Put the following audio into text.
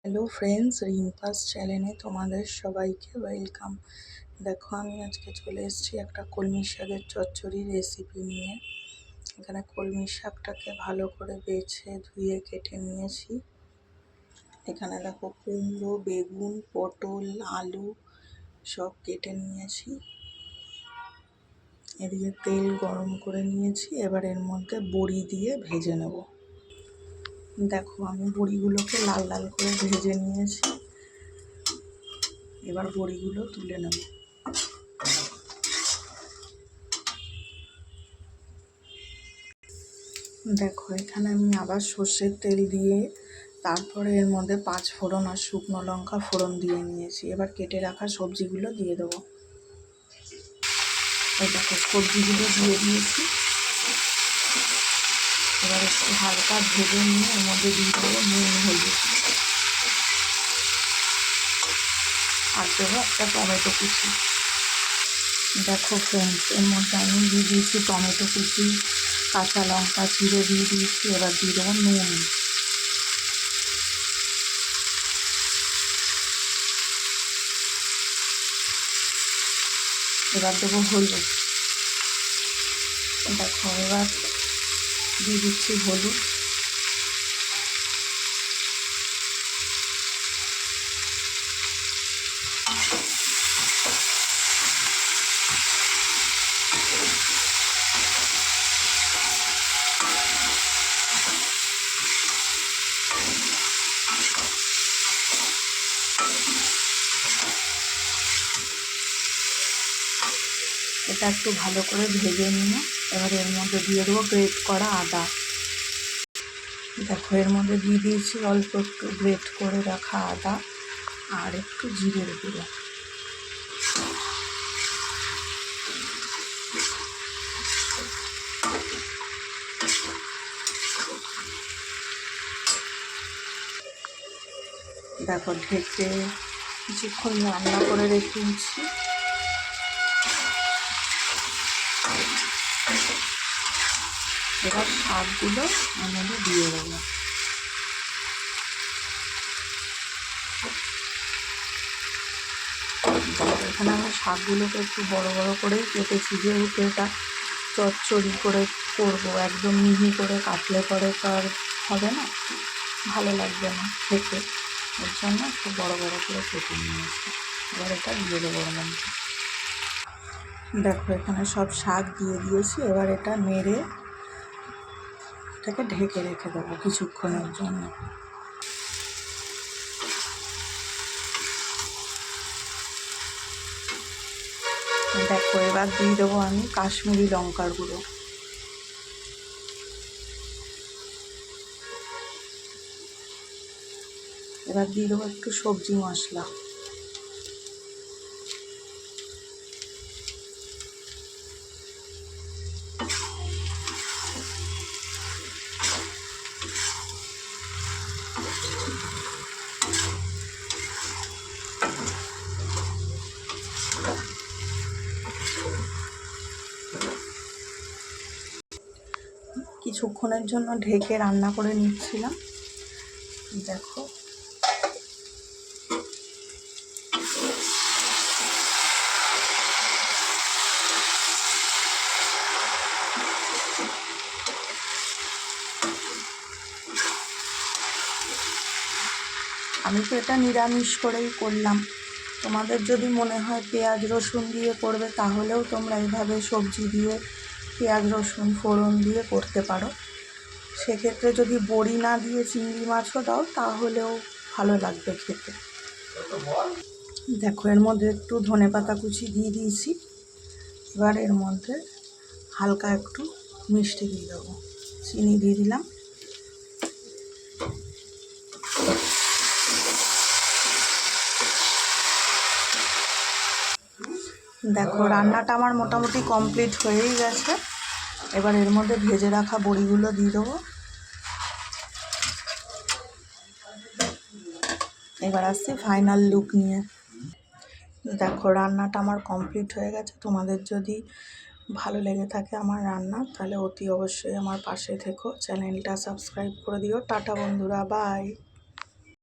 Hello friends, রিম্পাস চ্যানেলে তোমাদের সবাইকে ওয়েলকাম। দেখো, আমি আজকে চলে এসেছি একটা কলমি শাকের চচ্চড়ির রেসিপি নিয়ে। এখানে কলমি শাকটাকে ভালো করে বেছে ধুয়ে কেটে নিয়েছি। এখানে দেখো কুমড়ো, বেগুন, পটল, আলু সব কেটে নিয়েছি। এদিকে তেল গরম করে নিয়েছি, এবার এর মধ্যে বড়ি দিয়ে ভেজে নেব। দেখো, আমি বড়িগুলোকে লাল লাল করে ভেজে নিয়েছি। এবার বড়িগুলো তুলে নেব। দেখো, এখানে আমি আবার সর্ষের তেল দিয়ে তারপরে এর মধ্যে 5 ফোড়ন আর শুকনো লঙ্কা ফোড়ন দিয়ে নিয়েছি। এবার কেটে রাখা সবজিগুলো দিয়ে দেবো। এই দেখো, সবজিগুলো দিয়ে দিয়েছি। এবার একটু হালকা ভেজে নিয়ে এর মধ্যে দিয়ে দেবো নুন, হলুদ আর দেবো একটা টমেটো কুচি। দেখো ফ্রেন্ডস, এর মধ্যে আমি দিয়ে দিয়েছি টমেটো কুচি, কাঁচা লঙ্কা চিড়ে দিয়ে দিয়েছি। এবার দিয়ে দেবো নুন। এবার দেবো হলুদ। দেখো, এবার দিয়ে দিচ্ছি হলুদ। এটা একটু ভালো করে ভেজে নিয়ে এবার এর মধ্যে দিয়ে দেবো গ্রেট করা আদা। দেখো, এর মধ্যে দিয়ে দিয়েছি অল্প একটু গ্রেট করে রাখা আদা আর একটু জিরের গুঁড়ো। দেখো, ঢেকে কিছুক্ষণ রান্না করে রেখেছি। এবার শাকগুলো আমাদের দিয়ে দেবো। এখানে আমি শাকগুলোকে একটু বড় বড় করেই কেটেছি, যেহেতু এটা চচ্চড়ি করে করবো। একদম মিহি করে কাটলে পরে তো আর হবে না, ভালো লাগবে না খেতে। ওর জন্য একটু বড় বড় করে কেটে নিয়েছি। এবার এটা দিয়ে দেবো ওর মধ্যে। দেখো, এখানে সব শাক দিয়ে দিয়েছি। এবার এটা নেড়ে এটাকে ঢেকে রেখে দেবো কিছুক্ষণের জন্য। দেখো, এবার দিয়ে দেবো আমি কাশ্মীরি লঙ্কার গুঁড়ো। এবার দিয়ে দেবো একটু সবজি মশলা। কিছুক্ষণের জন্য ঢেকে রান্না করে নিচ্ছিলাম। দেখো, আমি তো এটা নিরামিষ করেই করলাম। তোমাদের যদি মনে হয় পেঁয়াজ রসুন দিয়ে করবে, তাহলেও তোমরা এইভাবে সবজি দিয়ে পেঁয়াজ রসুন ফোড়ন দিয়ে করতে পারো। সেক্ষেত্রে যদি বড়ি না দিয়ে চিংড়ি মাছও দাও, তাহলেও ভালো লাগবে খেতে। দেখো, এর মধ্যে একটু ধনেপাতা কুচি দিয়ে দিয়েছি। এবার এর মধ্যে হালকা একটু মিষ্টি দিয়ে দেবো, চিনি দিয়ে দিলাম। দেখো, রান্নাটা আমার মোটামুটি কমপ্লিট হয়েই গেছে। এবার এর মধ্যে ভেজে রাখা বড়িগুলো দিয়ে দেবো। এবার আসছি ফাইনাল লুক নিয়ে। দেখো, রান্নাটা আমার কমপ্লিট হয়ে গেছে। তোমাদের যদি ভালো লেগে থাকে আমার রান্না, তাহলে অতি অবশ্যই আমার পাশে থেকো, চ্যানেলটা সাবস্ক্রাইব করে দিও। টাটা বন্ধুরা, বাই।